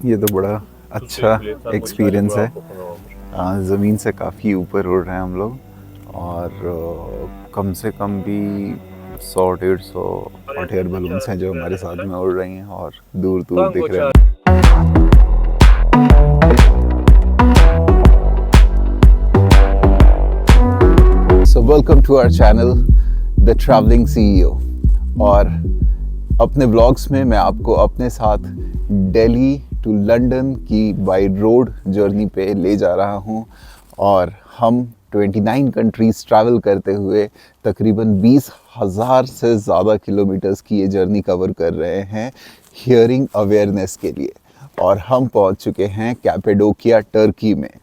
ये तो बड़ा अच्छा एक्सपीरियंस है। ज़मीन से काफ़ी ऊपर उड़ रहे हैं हम लोग और कम से कम भी 100-150 हॉट एयर बलून्स हैं जो हमारे साथ में उड़ रही हैं और दूर दूर दिख रहे हैं। So welcome to our channel the travelling CEO। और अपने ब्लॉग्स में मैं आपको अपने साथ दिल्ली टू लंदन की बाय रोड जर्नी पे ले जा रहा हूँ और हम 29 कंट्रीज़ ट्रैवल करते हुए तकरीबन 20,000 से ज़्यादा किलोमीटर्स की ये जर्नी कवर कर रहे हैं हियरिंग अवेयरनेस के लिए। और हम पहुँच चुके हैं कैपेडोकिया टर्की में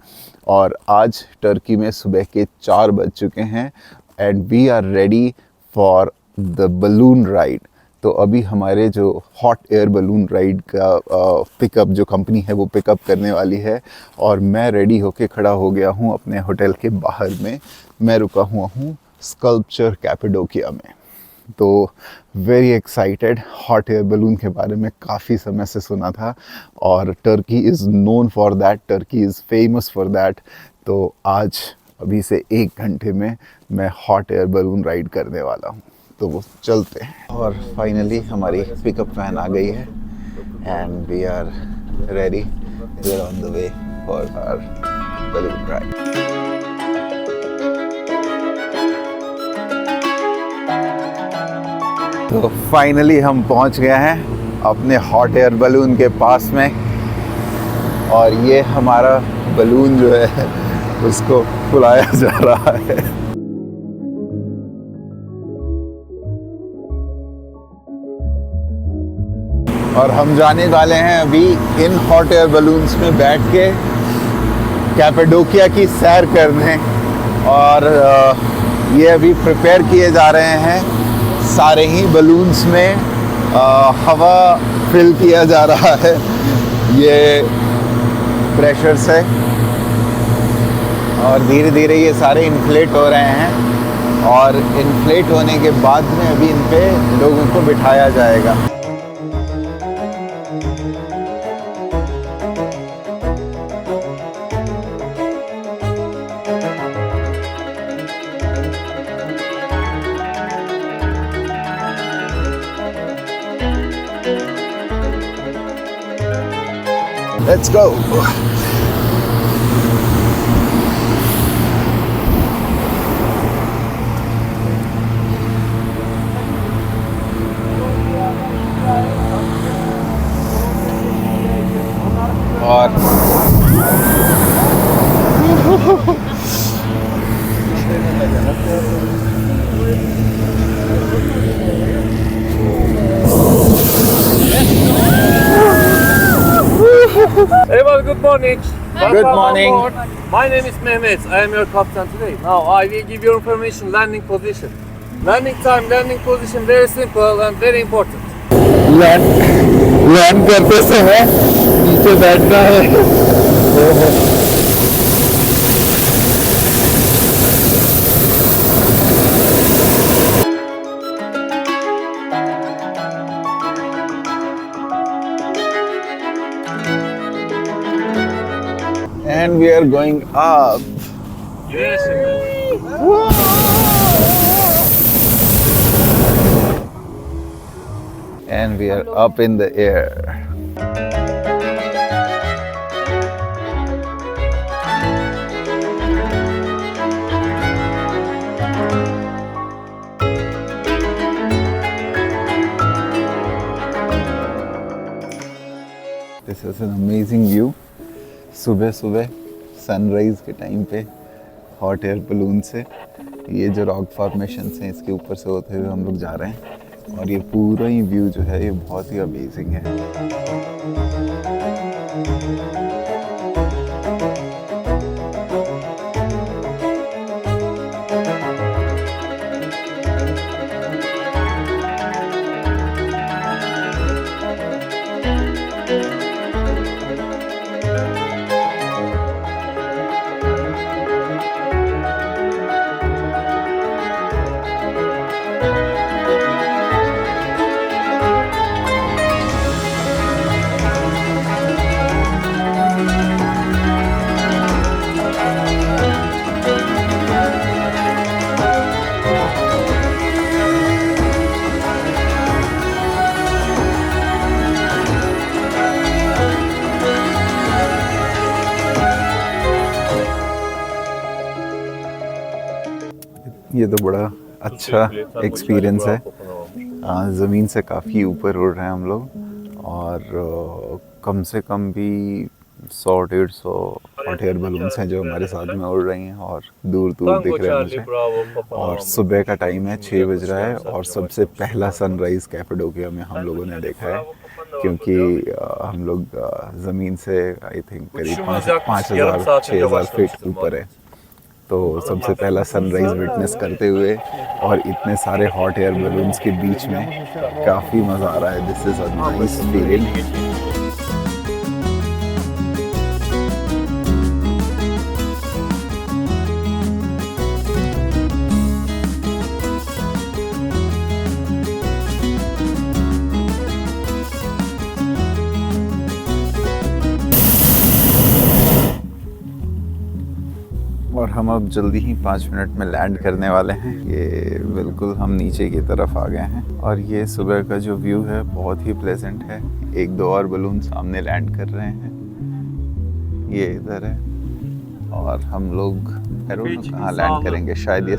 और आज टर्की में सुबह के 4 बज चुके हैं and we are ready for the balloon ride. तो अभी हमारे जो हॉट एयर बलून राइड का पिकअप जो कंपनी है वो पिकअप करने वाली है और मैं रेडी होके खड़ा हो गया हूँ अपने होटल के बाहर में। मैं रुका हुआ हूँ स्कल्पचर कैपेडोकिया में। तो very excited. Hot air balloon के बारे में काफ़ी समय से सुना था और Turkey is known for that, Turkey is famous for that. तो आज अभी से 1 घंटे में मैं हॉट एयर बलून राइड करने वाला हूँ। तो वो चलते हैं और फाइनली हमारी पिकअप वैन आ गई है and we are ready, we are on the way for our balloon ride. तो फाइनली हम पहुंच गए हैं अपने हॉट एयर बलून के पास में और ये हमारा बलून जो है उसको फुलाया जा रहा है। और हम जाने वाले हैं अभी इन हॉट एयर बलून्स में बैठ के कैपेडोकिया की सैर करने। और ये अभी प्रिपेयर किए जा रहे हैं, सारे ही बलून्स में हवा फिल किया जा रहा है ये प्रेशर से और धीरे धीरे ये सारे इन्फ्लेट हो रहे हैं और इन्फ्लेट होने के बाद में अभी इन पे लोगों को बिठाया जाएगा। Let's go. और Everyone, good morning. Good morning. My name is Mehmet. I am your captain today. Now I will give you information. Landing position. Landing time, landing position, very simple and very important. Land करते समय नीचे बैठना है। And we are going up. Yes. And we are up in the air. This is an amazing view. सुबह सुबह sunrise के time पे hot air balloon से ये जो रॉक फॉर्मेशंस हैं इसके ऊपर से होते हुए हम लोग जा रहे हैं और ये पूरा ही व्यू जो है ये बहुत ही अमेजिंग है। ये तो बड़ा अच्छा एक्सपीरियंस है। ज़मीन से काफ़ी ऊपर उड़ रहे हैं हम लोग और कम से कम भी 100-150 हॉट एयर बलून्स हैं जो हमारे साथ में उड़ रही हैं और दूर दूर दिख रहे हैं मुझे। और सुबह का टाइम है, 6 बज रहा है और सबसे पहला सनराइज़ कैपेडोकिया में हम लोगों ने देखा है, क्योंकि हम लोग ज़मीन से आई थिंक करीब 5,000-6,000 फीट ऊपर है। तो सबसे पहला सनराइज़ विटनेस करते हुए और इतने सारे हॉट एयर बलून्स के बीच में काफ़ी मज़ा आ रहा है। This is a nice feeling. और हम अब जल्दी ही 5 मिनट में लैंड करने वाले हैं। ये बिल्कुल हम नीचे की तरफ आ गए हैं और ये सुबह का जो व्यू है बहुत ही प्लेजेंट है। 1-2 और बलून सामने लैंड कर रहे हैं, ये इधर है और हम लोग कहाँ लैंड करेंगे, शायद ये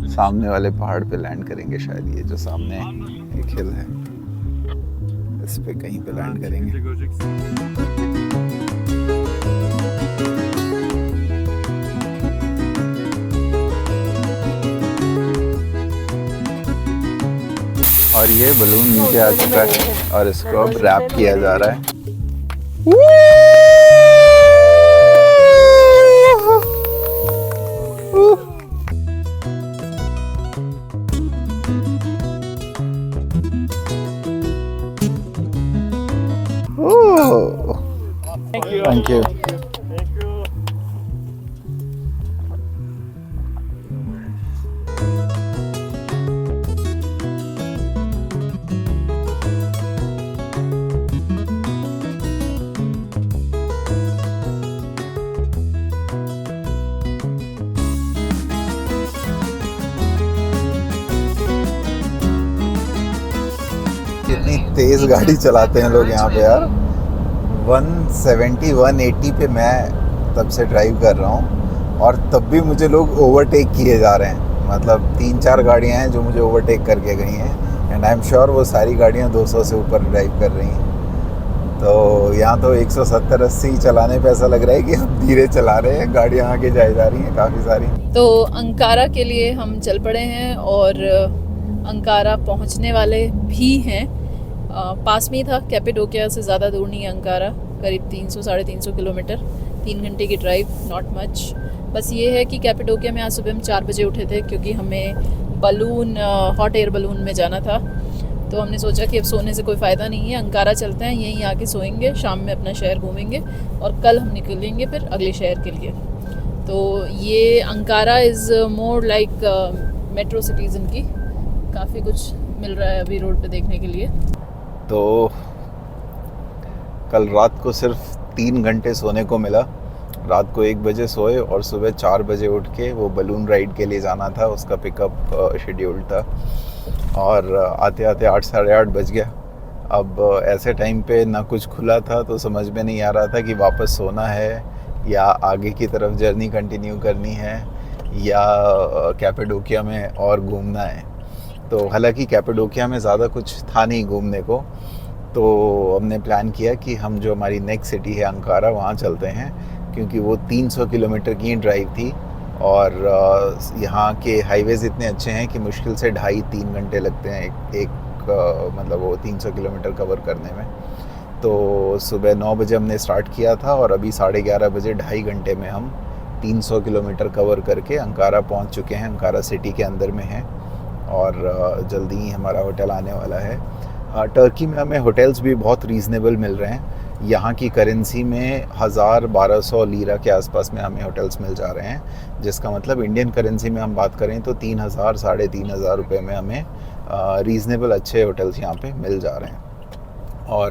सामने वाले पहाड़ पे लैंड करेंगे। शायद ये जो सामने एक हिल है इस पे कहीं पे लैंड करेंगे। और ये बलून नीचे आ चुका है और इसको अब रैप किया जा रहा है। Thank you. कितनी तेज़ गाड़ी चलाते हैं लोग यहाँ पे यार। 170-180 पे मैं तब से ड्राइव कर रहा हूँ और तब भी मुझे लोग ओवरटेक किए जा रहे हैं। मतलब 3-4 गाड़ियाँ हैं जो मुझे ओवरटेक करके गई हैं एंड आई एम श्योर वो सारी गाड़ियाँ 200 से ऊपर ड्राइव कर रही हैं। तो यहाँ तो 170-80 चलाने पे ऐसा लग रहा है कि हम धीरे चला रहे हैं, गाड़ियाँ आगे जाए जा रही हैं काफ़ी सारी। तो अंकारा के लिए हम चल पड़े हैं और अंकारा पहुँचने वाले भी हैं। पास में ही था, कैपेडोकिया से ज़्यादा दूर नहीं है अंकारा, करीब 300-350 किलोमीटर, 3 घंटे की ड्राइव, नॉट मच। बस ये है कि कैपेडोकिया में आज सुबह हम 4 बजे उठे थे क्योंकि हमें बलून हॉट एयर बलून में जाना था। तो हमने सोचा कि अब सोने से कोई फ़ायदा नहीं है, अंकारा चलते हैं, यहीं आके सोएंगे, शाम में अपना शहर घूमेंगे और कल हम निकलेंगे फिर अगले शहर के लिए। तो ये Ankara is more like metro cities इनकी, काफ़ी कुछ मिल रहा है अभी रोड पे देखने के लिए। तो कल रात को सिर्फ 3 घंटे सोने को मिला। रात को 1 बजे सोए और सुबह 4 बजे उठ के वो बलून राइड के लिए जाना था, उसका पिकअप शेड्यूल था और आते आते 8 साढ़े 8 बज गया। अब ऐसे टाइम पे ना कुछ खुला था तो समझ में नहीं आ रहा था कि वापस सोना है या आगे की तरफ जर्नी कंटिन्यू करनी है या कैपेडोकिया में और घूमना है। तो हालांकि कैपेडोकिया में ज़्यादा कुछ था नहीं घूमने को, तो हमने प्लान किया कि हम जो हमारी नेक्स्ट सिटी है अंकारा वहाँ चलते हैं, क्योंकि वो 300 किलोमीटर की ड्राइव थी और यहाँ के हाईवेज़ इतने अच्छे हैं कि मुश्किल से 2.5-3 घंटे लगते हैं मतलब वो 300 किलोमीटर कवर करने में। तो सुबह 9 बजे हमने स्टार्ट किया था और अभी 11:30 बजे 2.5 घंटे में हम 300 किलोमीटर कवर करके अंकारा पहुँच चुके हैं। अंकारा सिटी के अंदर में है और जल्दी ही हमारा होटल आने वाला है। टर्की में हमें होटल्स भी बहुत रीज़नेबल मिल रहे हैं। यहाँ की करेंसी में 1000-1200 लीरा के आसपास में हमें होटल्स मिल जा रहे हैं, जिसका मतलब इंडियन करेंसी में हम बात करें तो 3000-3500 रुपये में हमें रीज़नेबल अच्छे होटल्स यहाँ पे मिल जा रहे हैं। और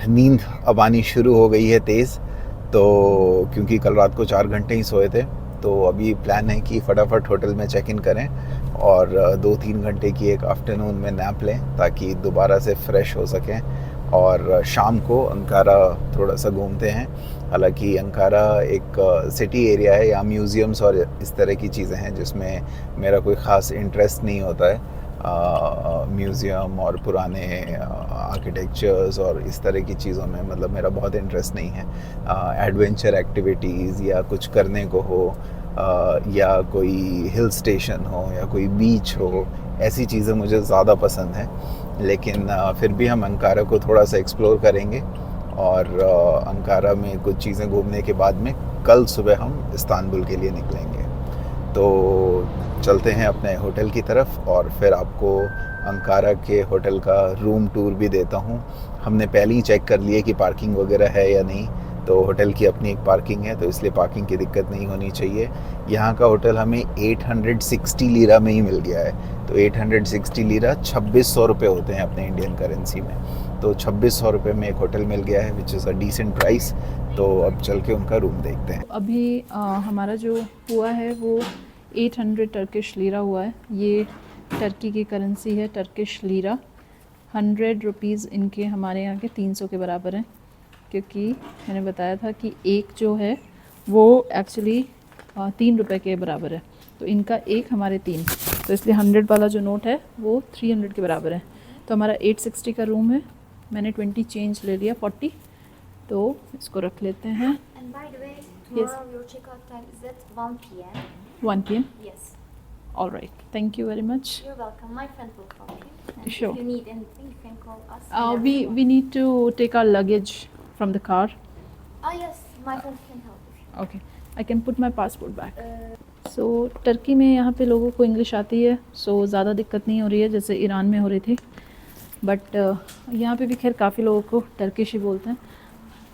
नींद अब आनी शुरू हो गई है तेज़, तो क्योंकि कल रात को 4 घंटे ही सोए थे, तो अभी प्लान है कि फटाफट होटल में चेक इन करें और 2-3 घंटे की एक आफ्टरनून में नैप लें ताकि दोबारा से फ्रेश हो सकें और शाम को अंकारा थोड़ा सा घूमते हैं। हालांकि अंकारा एक सिटी एरिया है, यहाँ म्यूज़ियम्स और इस तरह की चीज़ें हैं जिसमें मेरा कोई ख़ास इंटरेस्ट नहीं होता है। म्यूज़ियम और पुराने आर्किटेक्चर्स और इस तरह की चीज़ों में मतलब मेरा बहुत इंटरेस्ट नहीं है। एडवेंचर एक्टिविटीज़ या कुछ करने को हो, या कोई हिल स्टेशन हो या कोई बीच हो, ऐसी चीज़ें मुझे ज़्यादा पसंद हैं। लेकिन फिर भी हम अंकारा को थोड़ा सा एक्सप्लोर करेंगे और अंकारा में कुछ चीज़ें घूमने के बाद में कल सुबह हम इस्तांबुल के लिए निकलेंगे। तो चलते हैं अपने होटल की तरफ और फिर आपको अंकारा के होटल का रूम टूर भी देता हूँ। हमने पहले ही चेक कर लिया कि पार्किंग वगैरह है या नहीं, तो होटल की अपनी एक पार्किंग है, तो इसलिए पार्किंग की दिक्कत नहीं होनी चाहिए। यहाँ का होटल हमें 860 लीरा में ही मिल गया है, तो 860 लीरा 2600 रुपये होते हैं अपने इंडियन करेंसी में। तो 2600 रुपये में एक होटल मिल गया है, which is a decent price. तो अब चल के उनका रूम देखते हैं। अभी हमारा जो हुआ है वो 800 टर्किश लीरा हुआ है। ये टर्की की करेंसी है, टर्किश लीरा। 100 रुपीज़ इनके हमारे यहाँ के 300 के बराबर हैं, क्योंकि मैंने बताया था कि एक जो है वो एक्चुअली 3 रुपये के बराबर है, तो इनका एक हमारे 3, तो इसलिए 100 वाला जो नोट है वो 300 के बराबर है। तो हमारा 860 का रूम है। मैंने 20 चेंज ले लिया, 40, तो इसको रख लेते हैं। And by the way, tomorrow your checkout time is at 1 p.m. 1 PM? Yes. All right. Thank you very much. You're welcome. My friend will call you. And Sure. If you need anything, you can call us. whenever you We need to take our luggage from the car. want. Oh yes, my friend can help you. Okay. I can put my passport back. Uh, so Turkey में यहाँ पे लोगों को English आती है, सो ज़्यादा दिक्कत नहीं हो रही है जैसे ईरान में हो रही थी। बट यहाँ पे भी खैर काफ़ी लोगों को टर्किश ही बोलते हैं,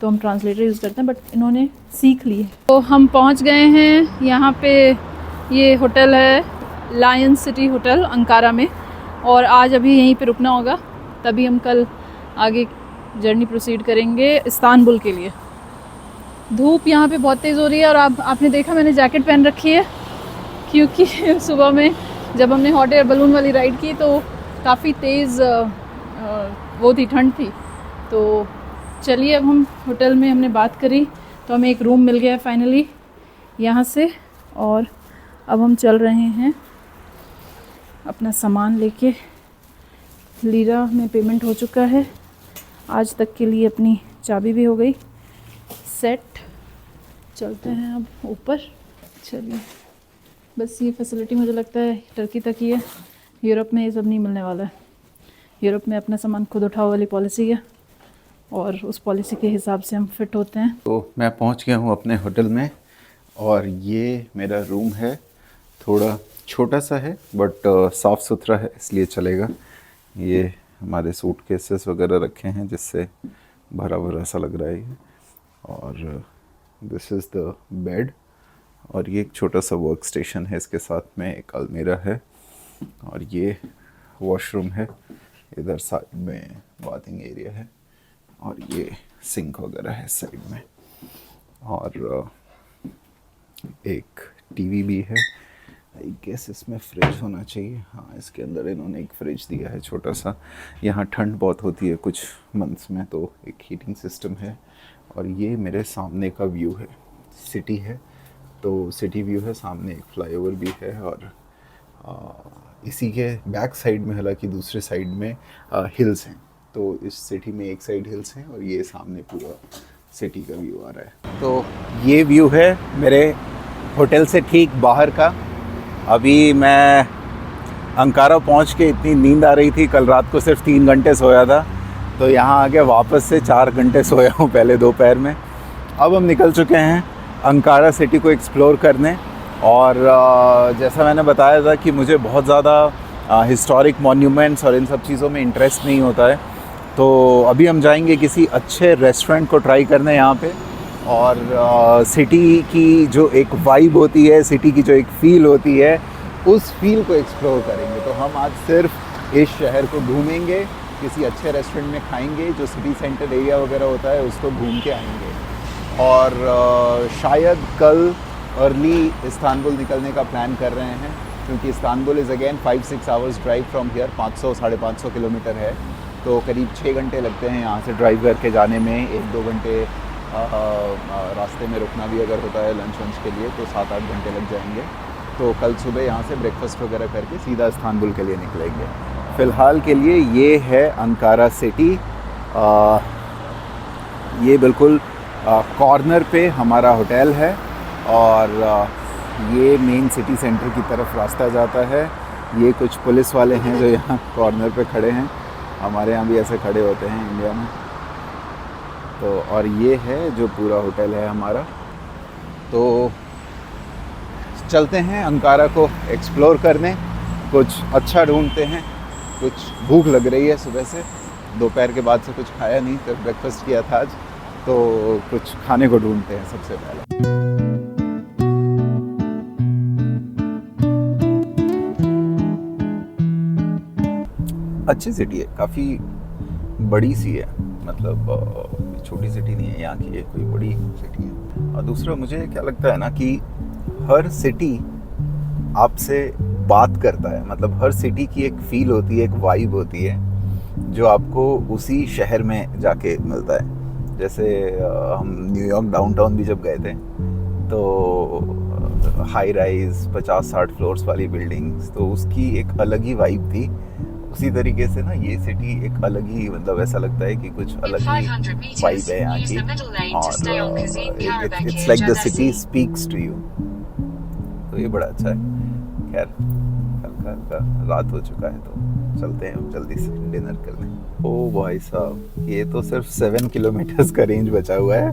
तो हम ट्रांसलेटर यूज़ करते हैं, बट इन्होंने सीख ली है। तो हम पहुँच गए हैं यहाँ पे। ये होटल है लायन सिटी होटल अंकारा में, और आज अभी यहीं पे रुकना होगा, तभी हम कल आगे जर्नी प्रोसीड करेंगे इस्तांबुल के लिए। धूप यहाँ पे बहुत तेज़ हो रही है, और आपने देखा मैंने जैकेट पहन रखी है, क्योंकि सुबह में जब हमने हॉट एयर बलून वाली राइड की तो काफ़ी तेज़ वो थी, ठंड थी। तो चलिए, अब हम होटल में हमने बात करी तो हमें एक रूम मिल गया है फाइनली यहाँ से, और अब हम चल रहे हैं अपना सामान लेके। लीरा में पेमेंट हो चुका है, आज तक के लिए अपनी चाबी भी हो गई सेट। चलते हैं अब ऊपर। चलिए, बस ये फैसिलिटी मुझे लगता है टर्की तक ही है, यूरोप में ये सब नहीं मिलने वाला है। यूरोप में अपना सामान खुद उठाओ वाली पॉलिसी है, और उस पॉलिसी के हिसाब से हम फिट होते हैं। तो मैं पहुंच गया हूं अपने होटल में, और ये मेरा रूम है। थोड़ा छोटा सा है बट साफ़ सुथरा है, इसलिए चलेगा। ये हमारे सूटकेसेस वगैरह रखे हैं जिससे भरा भरा सा लग रहा है ये। और दिस इज़ द बेड, और ये एक छोटा सा वर्क स्टेशन है, इसके साथ में एक अलमीरा है, और ये वॉशरूम है। इधर साइड में बाथिंग एरिया है, और ये सिंक वगैरह है साइड में, और एक टीवी भी है। आई गेस इसमें फ्रिज होना चाहिए। हाँ, इसके अंदर इन्होंने एक फ्रिज दिया है छोटा सा। यहाँ ठंड बहुत होती है कुछ मंथ्स में, तो एक हीटिंग सिस्टम है। और ये मेरे सामने का व्यू है, सिटी है, तो सिटी व्यू है, सामने एक फ्लाईओवर भी है, और इसी के बैक साइड में, हालांकि दूसरे साइड में हिल्स हैं। तो इस सिटी में एक साइड हिल्स हैं, और ये सामने पूरा सिटी का व्यू आ रहा है। तो ये व्यू है मेरे होटल से ठीक बाहर का। अभी मैं अंकारा पहुंच के इतनी नींद आ रही थी, कल रात को सिर्फ 3 घंटे सोया था, तो यहाँ आके वापस से 4 घंटे सोया हूँ पहले दोपहर में। अब हम निकल चुके हैं अंकारा सिटी को एक्सप्लोर करने। और जैसा मैंने बताया था कि मुझे बहुत ज़्यादा हिस्टोरिक मॉन्यूमेंट्स और इन सब चीज़ों में इंटरेस्ट नहीं होता है, तो अभी हम जाएंगे किसी अच्छे रेस्टोरेंट को ट्राई करने यहाँ पे। और सिटी की जो एक वाइब होती है, सिटी की जो एक फ़ील होती है, उस फील को एक्सप्लोर करेंगे। तो हम आज सिर्फ इस शहर को घूमेंगे, किसी अच्छे रेस्टोरेंट में खाएंगे, जो सिटी सेंटर एरिया वगैरह होता है उसको घूम के आएंगे। और शायद कल अर्ली इस्तांबुल निकलने का प्लान कर रहे हैं, क्योंकि Istanbul is again 5-6 hours drive from here. 500-550 kilometre है। तो करीब 6 घंटे लगते हैं यहाँ से ड्राइव करके जाने में। 1-2 घंटे रास्ते में रुकना भी अगर होता है लंच वंच के लिए तो 7-8 घंटे लग जाएंगे। तो कल सुबह यहाँ से ब्रेकफास्ट वगैरह करके सीधा इस्तांबुल के लिए निकलेंगे। फ़िलहाल के लिए ये है अंकारा सिटी। ये बिल्कुल कॉर्नर पे हमारा होटल है और ये मेन सिटी सेंटर की तरफ रास्ता जाता है। ये कुछ पुलिस वाले हैं जो यहाँ कॉर्नर पे खड़े हैं, हमारे यहाँ भी ऐसे खड़े होते हैं इंडिया में। तो और ये है जो पूरा होटल है हमारा। तो चलते हैं अंकारा को एक्सप्लोर करने, कुछ अच्छा ढूंढते हैं। कुछ भूख लग रही है सुबह से, दोपहर के बाद से कुछ खाया नहीं, तो ब्रेकफास्ट किया था आज, तो कुछ खाने को ढूंढते हैं सबसे पहले। अच्छी सिटी है, काफ़ी बड़ी सी है, मतलब छोटी सिटी नहीं है यहाँ की, ये कोई बड़ी सिटी है। और दूसरा मुझे क्या लगता है ना कि हर सिटी आपसे बात करता है, मतलब हर सिटी की एक फील होती है, एक वाइब होती है जो आपको उसी शहर में जाके मिलता है। जैसे हम न्यूयॉर्क डाउनटाउन भी जब गए थे तो हाई राइज 50-60 फ्लोर्स वाली बिल्डिंग्स, तो उसकी एक अलग ही वाइब थी। उसी तरीके से ना ये सिटी एक अलग ही, मतलब ऐसा लगता है कि कुछ अलग ही वाइब है यहाँ की, और it's like the city speaks to you. तो ये बड़ा अच्छा है। खैर हल्का हल्का रात हो चुका है तो चलते हैं हम जल्दी से डिनर करने। ओ भाई साहब, ये तो सिर्फ 7 किलोमीटर्स का रेंज बचा हुआ है।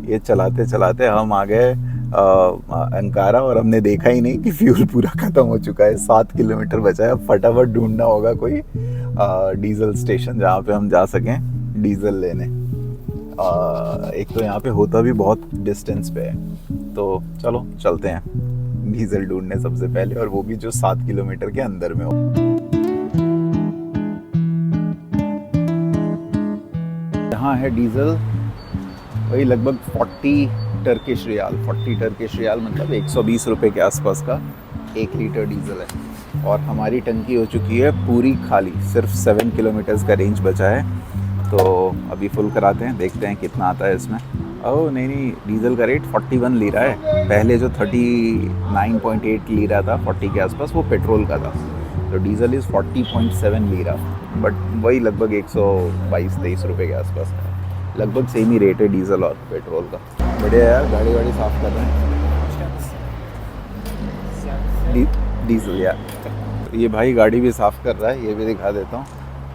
ये चलाते चलाते हम आ गए अंकारा और हमने देखा ही नहीं कि फ्यूल पूरा ख़त्म हो चुका है। 7 किलोमीटर बचा है। अब फटाफट ढूंढना होगा कोई डीजल स्टेशन जहाँ पे हम जा सकें डीजल लेने। एक तो यहाँ पे होता भी बहुत डिस्टेंस पे है, तो चलो चलते हैं डीजल ढूंढने सबसे पहले, और वो भी जो 7 किलोमीटर के अंदर में हो। यहाँ है डीजल, वही लगभग 40 टर्किश रियाल मतलब 120 रुपये के आसपास का 1 लीटर डीजल है। और हमारी टंकी हो चुकी है पूरी खाली, सिर्फ 7 किलोमीटर्स का रेंज बचा है। तो अभी फुल कराते हैं, देखते हैं कितना आता है इसमें। ओह नहीं, डीजल का रेट 41 लीरा है। पहले जो 39.8 लीरा था 40 के आसपास, वो पेट्रोल का था। तो डीजल इज़ 40.7 लीरा, बट वही लगभग 122-23 रुपये के आसपास है। लगभग सेम ही रेट है डीजल और पेट्रोल का। बढ़िया यार, गाड़ी वाड़ी साफ़ कर रहे हैं डीजल यार। ये भाई गाड़ी भी साफ़ कर रहा है, ये भी दिखा देता हूँ।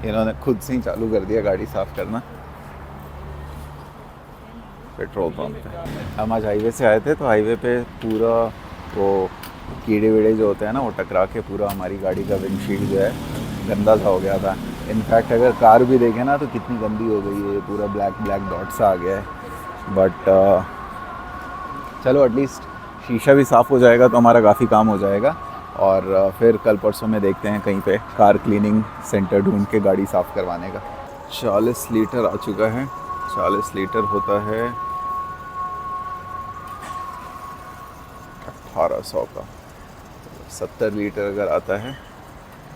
इन्होंने खुद से ही चालू कर दिया गाड़ी साफ़ करना पेट्रोल पंप पे। हम आज हाईवे से आए थे, तो हाईवे पे पूरा वो कीड़े वीड़े जो होते हैं ना, वो टकरा के पूरा हमारी गाड़ी का विंडशील्ड जो है गंदा सा हो गया था। इनफैक्ट अगर कार भी देखें ना तो कितनी गंदी हो गई है, पूरा ब्लैक डॉट्स आ गया है। बट चलो एटलीस्ट शीशा भी साफ़ हो जाएगा तो हमारा काफ़ी काम हो जाएगा। और फिर कल परसों में देखते हैं कहीं पे कार क्लीनिंग सेंटर ढूंढ के गाड़ी साफ़ करवाने का। 40 लीटर आ चुका है। 40 लीटर होता है 1800 का। 70 लीटर अगर आता है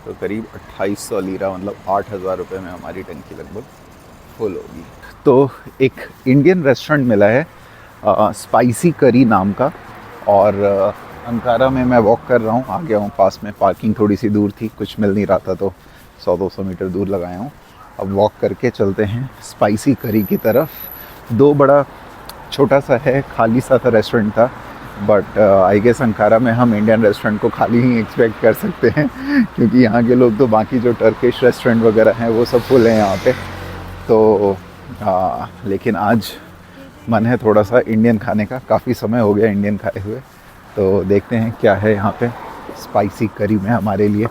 तो करीब 2800 लीरा, मतलब 8000 रुपये में हमारी टंकी लगभग फुल होगी। तो एक इंडियन रेस्टोरेंट मिला है स्पाइसी करी नाम का, और अंकारा में मैं वॉक कर रहा हूँ, आ गया हूँ पास में। पार्किंग थोड़ी सी दूर थी, कुछ मिल नहीं रहा था, तो 100-200 मीटर दूर लगाया हूँ। अब वॉक करके चलते हैं स्पाइसी करी की तरफ। दो बड़ा छोटा सा है, खाली सा रेस्टोरेंट था, बट आई गेस अंकारा में हम इंडियन रेस्टोरेंट को खाली ही एक्सपेक्ट कर सकते हैं, क्योंकि यहाँ के लोग तो बाकी जो टर्किश रेस्टोरेंट वगैरह हैं वो सब फुल हैं यहाँ पे। तो लेकिन आज मन है थोड़ा सा इंडियन खाने का, काफ़ी समय हो गया इंडियन खाए हुए। तो देखते हैं क्या है यहाँ पे स्पाइसी करी में हमारे लिए।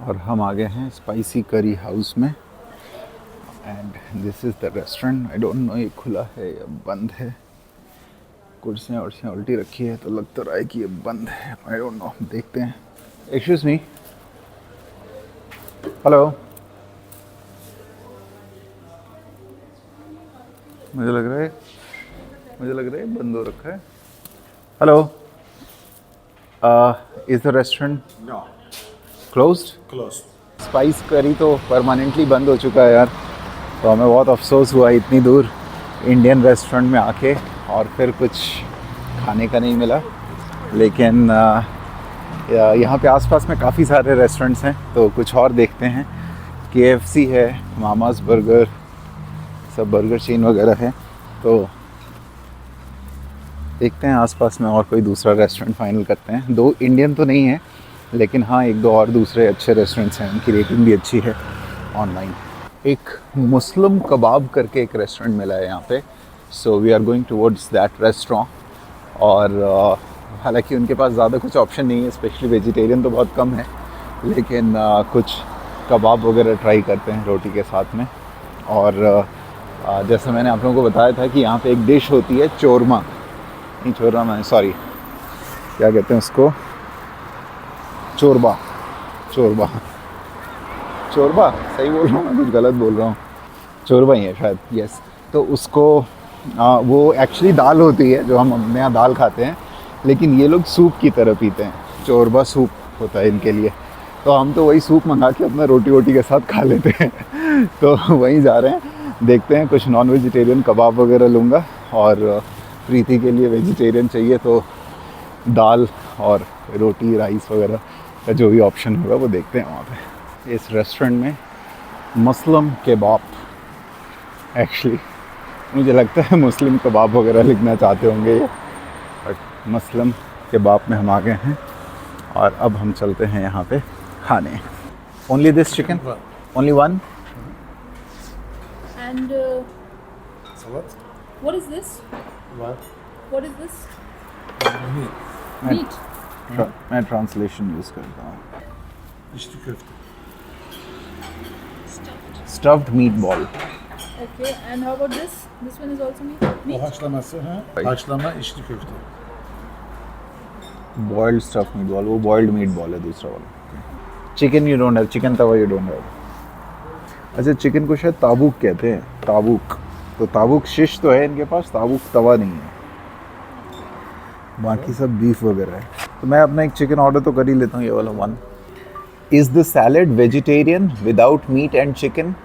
और हम आ गए हैं स्पाइसी करी हाउस में, and this is the restaurant. I don't know ये खुला है या बंद है। कुर्सियाँ उल्टी रखी है तो लग तो रहा है कि ये बंद है। आई डोंट नो, देखते हैं। Excuse me, hello. मुझे लग रहा है बंद हो रखा है। Hello, is the restaurant closed? Close. Spice करी तो परमानेंटली बंद हो चुका है यार। तो हमें बहुत अफसोस हुआ इतनी दूर इंडियन रेस्टोरेंट में आके और फिर कुछ खाने का नहीं मिला। लेकिन यहाँ पे आसपास में काफ़ी सारे रेस्टोरेंट्स हैं, तो कुछ और देखते हैं। KFC है, मामास बर्गर, सब बर्गर चेन वगैरह है, तो देखते हैं आसपास में और कोई दूसरा रेस्टोरेंट फाइनल करते हैं। 2 इंडियन तो नहीं है, लेकिन हाँ 1-2 और दूसरे अच्छे रेस्टोरेंट्स हैं, उनकी रेटिंग भी अच्छी है ऑनलाइन। एक मुस्लिम कबाब करके एक रेस्टोरेंट मिला है यहाँ पे, so we are going towards that restaurant. और हालांकि उनके पास ज़्यादा कुछ ऑप्शन नहीं है, स्पेशली वेजिटेरियन तो बहुत कम है, लेकिन कुछ कबाब वगैरह ट्राई करते हैं रोटी के साथ में। और जैसे मैंने आप लोगों को बताया था कि यहाँ पे एक डिश होती है चोरमा, नहीं चोरमा, सॉरी क्या कहते हैं उसको, चोरबा, चोरबा, चोरबा सही बोल रहा हूँ मैं, कुछ गलत बोल रहा हूँ, चोरबा ही है शायद, यस। तो उसको वो एक्चुअली दाल होती है जो हम अपने यहाँ दाल खाते हैं, लेकिन ये लोग सूप की तरह पीते हैं, चोरबा सूप होता है इनके लिए। तो हम तो वही सूप मंगा के अपना रोटी वोटी के साथ खा लेते हैं। तो वहीं जा रहे हैं, देखते हैं, कुछ नॉन वेजिटेरियन कबाब वगैरह लूँगा, और प्रीति के लिए वेजिटेरियन चाहिए तो दाल और रोटी राइस वगैरह का जो भी ऑप्शन होगा वो देखते हैं वहाँ पे। इस रेस्टोरेंट में मुस्लिम कबाब, एक्चुअली मुझे लगता है मुस्लिम कबाब वगैरह लिखना चाहते होंगे ये, बट मुस्लिम कबाब में हम आ गए हैं और अब हम चलते हैं यहाँ पे खाने। Only this chicken, only one. And What? what is this? What? What is this? Meat. Meat. मैं ट्रांसलेशन यूज़ करता हूँ। İçli köfte. Stuffed meet ball. Okay. And how about this? This one is also meat. O Meat. haşlaması, ha? Right. Haşlama içli köfte. Boiled stuff meet ball, वो boiled meet ball है दूसरा वाला। Chicken you don't have, chicken Tawa you don't have. अच्छा, chicken को शायद ताबूक कहते हैं, ताबूक। तो ताबूक शिश तो है इनके पास, ताबूक तवा नहीं है, बाकी सब बीफ वगैरह है। तो मैं अपना एक चिकन ऑर्डर तो कर ही लेता हूँ, ये वाला one. Is the salad vegetarian without meat and chicken?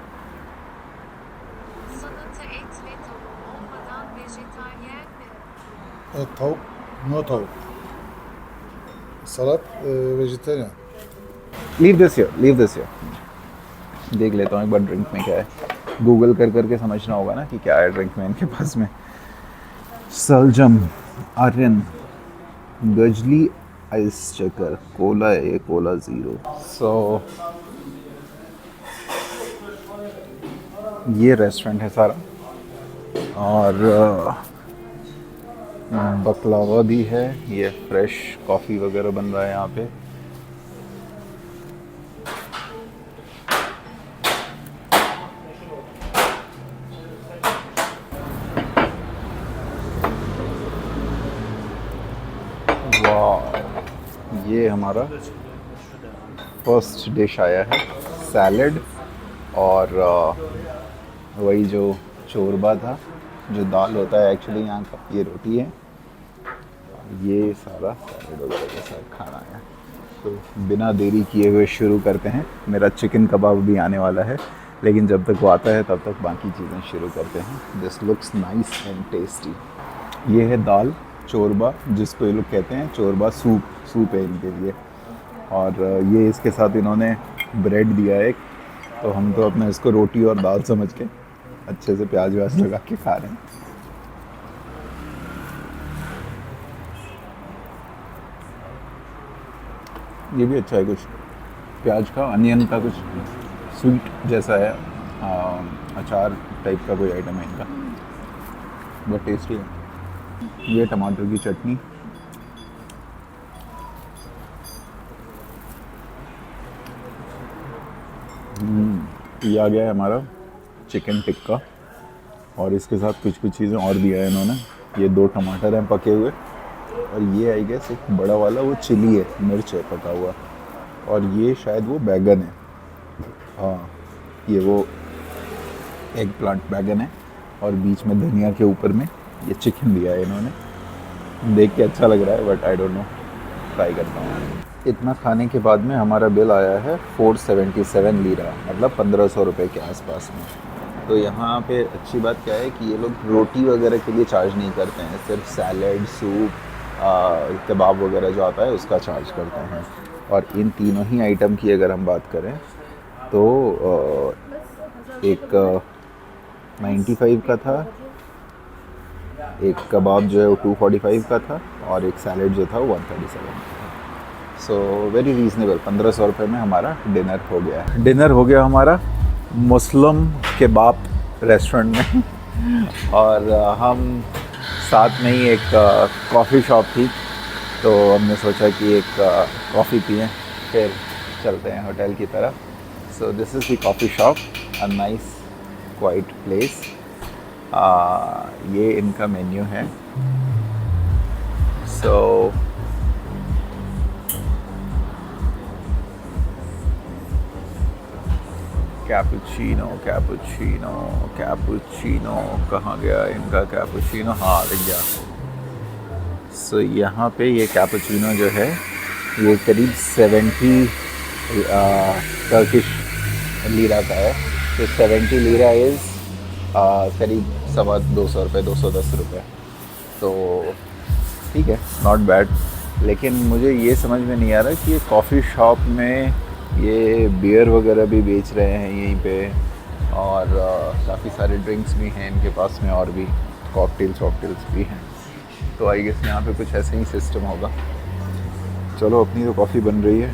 Salata et ve tavuk olmadan vejetaryen mi? Tavuk, no tavuk. Salat, vejetaryen. Leave this here, leave this here. देख लेता हूँ एक बार ड्रिंक में क्या है, गूगल कर करके समझना होगा ना कि क्या है ड्रिंक में इनके पास में। सलजम, आर्यन, गजली आइस चकर, कोला है ये, कोला 0। सो ये रेस्टोरेंट है सारा, और बकलावा भी है, ये फ्रेश कॉफ़ी वगैरह बन रहा है यहाँ पे। ये हमारा फर्स्ट डिश आया है, सैलेड और वही जो चोरबा था, जो दाल होता है एक्चुअली यहाँ का, ये रोटी है, ये सारा सैलेड वगैरह के साथ खाना है। तो बिना देरी किए हुए शुरू करते हैं। मेरा चिकन कबाब भी आने वाला है, लेकिन जब तक वो आता है तब तक बाकी चीज़ें शुरू करते हैं। This looks nice and tasty. ये है दाल चोरबा, जिसको ये लोग कहते हैं चोरबा सूप है इनके लिए, और ये इसके साथ इन्होंने ब्रेड दिया है एक, तो हम तो अपना इसको रोटी और दाल समझ के अच्छे से प्याज व्याज लगा के खा रहे हैं। ये भी अच्छा है, कुछ प्याज का, अनियन का, कुछ स्वीट जैसा है, अचार टाइप का कोई आइटम है इनका, बहुत टेस्टी है। ये टमाटर की चटनी, ये आ गया है हमारा चिकन टिक्का, और इसके साथ कुछ कुछ चीज़ें और दिया है इन्होंने। ये 2 टमाटर हैं पके हुए, और ये आई गेस एक बड़ा वाला वो चिली है, मिर्च है पका हुआ, और ये शायद वो बैगन है, हाँ ये वो एग प्लांट बैगन है, और बीच में धनिया के ऊपर में ये चिकन दिया है इन्होंने। देख के अच्छा लग रहा है, but I don't know, try करता हूँ। इतना खाने के बाद में हमारा बिल आया है 477 लीरा, मतलब 1500 रुपये के आसपास में। तो यहाँ पे अच्छी बात क्या है कि ये लोग रोटी वगैरह के लिए चार्ज नहीं करते हैं, सिर्फ सैलड, सूप, कबाब वगैरह जो आता है उसका चार्ज करते हैं। और इन तीनों ही आइटम की अगर हम बात करें तो एक 95 का था, एक कबाब जो है वो 245 का था, और एक सैलड जो था वो 137 का था। सो वेरी रीज़नेबल, 1500 रुपये में हमारा डिनर हो गया। डिनर हो गया हमारा मुस्लिम केबाब रेस्टोरेंट में। और हम साथ में ही एक कॉफ़ी शॉप थी, तो हमने सोचा कि एक कॉफ़ी पिएं फिर चलते हैं होटल की तरफ। So this is the coffee shop, a nice quite place. ये इनका मेन्यू है। सो कैपुचिनो कैपुचिनो कैपुचिनो कहाँ गया इनका कैपुचिनो? हाँ, दिख गया। सो यहाँ पे ये कैपुचिनो जो है ये करीब 70 टर्किश लीरा का है। तो 70 लीरा इज़ करीब 250 रुपये, 210 रुपये। तो ठीक है, नॉट बैड। लेकिन मुझे ये समझ में नहीं आ रहा कि ये कॉफ़ी शॉप में ये बियर वगैरह भी बेच रहे हैं यहीं पे, और काफ़ी सारे ड्रिंक्स भी हैं इनके पास में, और भी कॉकटेल्स भी हैं। तो आई गेस यहाँ पे कुछ ऐसे ही सिस्टम होगा। चलो, अपनी तो कॉफ़ी बन रही है।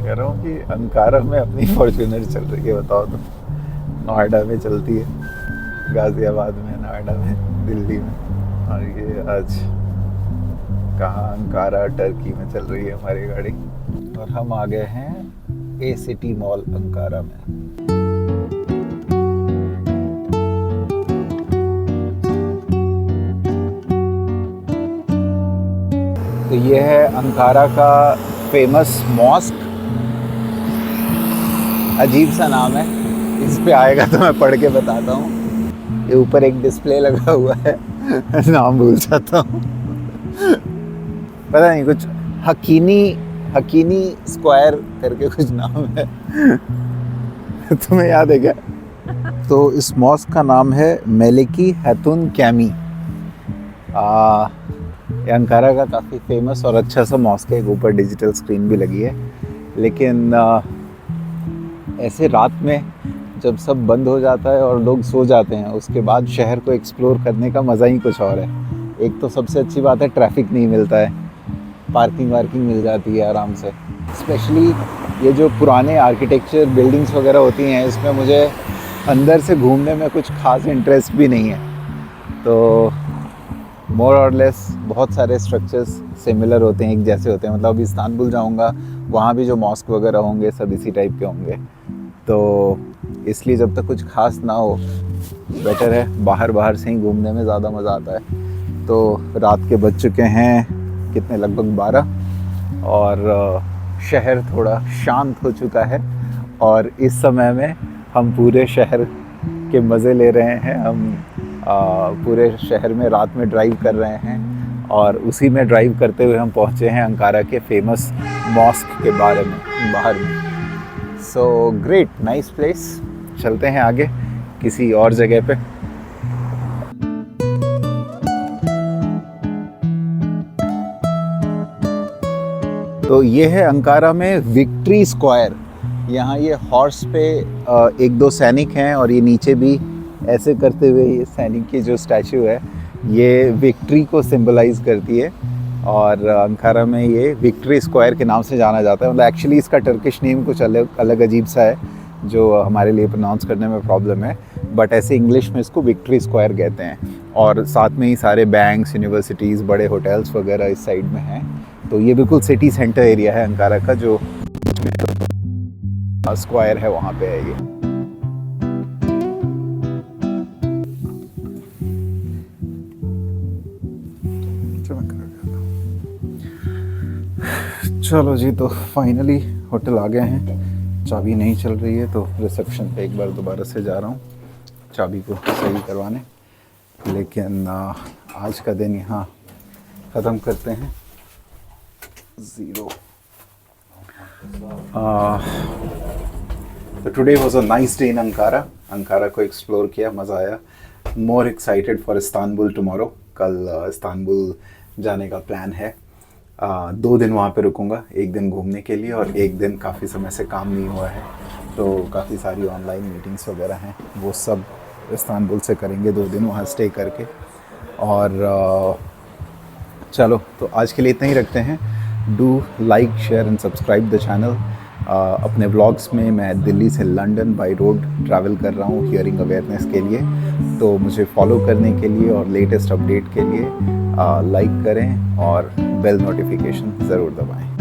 कह रहा हूँ कि अंकारा में अपनी फॉर्च्यूनर चल रही है, बताओ तो। नोएडा में चलती है, गाज़ियाबाद में, नोएडा में, दिल्ली में, और ये आज कहाँ अंकारा टर्की में चल रही है हमारी गाड़ी। और हम आ गए हैं ए सिटी मॉल अंकारा में। तो ये है अंकारा का फेमस मॉस्क। अजीब सा नाम है, इस पे आएगा तो मैं पढ़ के बताता हूँ। ये ऊपर एक डिस्प्ले लगा हुआ है, नाम भूल जाता हूँ, पता नहीं, कुछ हकीनी स्क्वायर करके कुछ नाम है। तुम्हें याद है क्या? तो इस मॉस्क का नाम है मेलिकी हैतुन कैमी। अंकारा का काफ़ी फेमस और अच्छा सा मॉस्क है। ऊपर डिजिटल स्क्रीन भी लगी है। लेकिन ऐसे रात में जब सब बंद हो जाता है और लोग सो जाते हैं, उसके बाद शहर को एक्सप्लोर करने का मज़ा ही कुछ और है। एक तो सबसे अच्छी बात है ट्रैफिक नहीं मिलता है, पार्किंग वार्किंग मिल जाती है आराम से। स्पेशली ये जो पुराने आर्किटेक्चर बिल्डिंग्स वगैरह होती हैं, इसमें मुझे अंदर से घूमने में कुछ खास इंटरेस्ट भी नहीं है। तो मोर और लेस बहुत सारे स्ट्रक्चर्स सिमिलर होते हैं, एक जैसे होते हैं। मतलब अभी इस्तांबुल जाऊंगा, वहाँ भी जो मॉस्क वगैरह होंगे सब इसी टाइप के होंगे। तो इसलिए जब तक कुछ खास ना हो, बेटर है बाहर से ही घूमने में ज़्यादा मज़ा आता है। तो रात के बज चुके हैं कितने, लगभग 12, और शहर थोड़ा शांत हो चुका है। और इस समय में हम पूरे शहर के मज़े ले रहे हैं। हम पूरे शहर में रात में ड्राइव कर रहे हैं, और उसी में ड्राइव करते हुए हम पहुँचे हैं अंकारा के फेमस मॉस्क के बाहर में। So great, nice place. चलते हैं आगे किसी और जगह पे। तो ये है अंकारा में विक्ट्री स्क्वायर। यहाँ ये हॉर्स पे एक दो सैनिक हैं, और ये नीचे भी ऐसे करते हुए ये सैनिक की जो स्टैचू है ये विक्ट्री को सिंबलाइज करती है। और अंकारा में ये विक्ट्री स्क्वायर के नाम से जाना जाता है। मतलब एक्चुअली इसका टर्किश नेम कुछ अलग अजीब सा है, जो हमारे लिए प्रोनाउंस करने में प्रॉब्लम है, बट ऐसे इंग्लिश में इसको विक्ट्री स्क्वायर कहते हैं। और साथ में ही सारे बैंक्स, यूनिवर्सिटीज़, बड़े होटल्स वगैरह इस साइड में हैं। तो ये बिल्कुल सिटी सेंटर एरिया है अंकारा का, जो स्क्वायर है वहाँ पे है ये। चलो जी, तो फाइनली होटल आ गए हैं। चाबी नहीं चल रही है, तो रिसेप्शन पे एक बार दोबारा से जा रहा हूँ चाबी को सही करवाने। लेकिन आज का दिन यहाँ ख़त्म करते हैं। 0 तो today was a nice day in Ankara को एक्सप्लोर किया, मज़ा आया। More excited for Istanbul tomorrow. कल इस्तांबुल जाने का प्लान है। 2 दिन वहाँ पे रुकूंगा, 1 दिन घूमने के लिए और 1 दिन काफ़ी समय से काम नहीं हुआ है तो काफ़ी सारी ऑनलाइन मीटिंग्स वगैरह हैं, वो सब इस्तांबुल से करेंगे 2 दिन वहाँ स्टे करके। और चलो तो आज के लिए इतना ही रखते हैं। Do like share and subscribe the channel. अपने व्लॉग्स में मैं दिल्ली से लंदन बाय रोड ट्रैवल कर रहा हूँ हियरिंग अवेयरनेस के लिए, तो मुझे फॉलो करने के लिए और लेटेस्ट अपडेट के लिए लाइक करें और बेल नोटिफिकेशन ज़रूर दबाएं।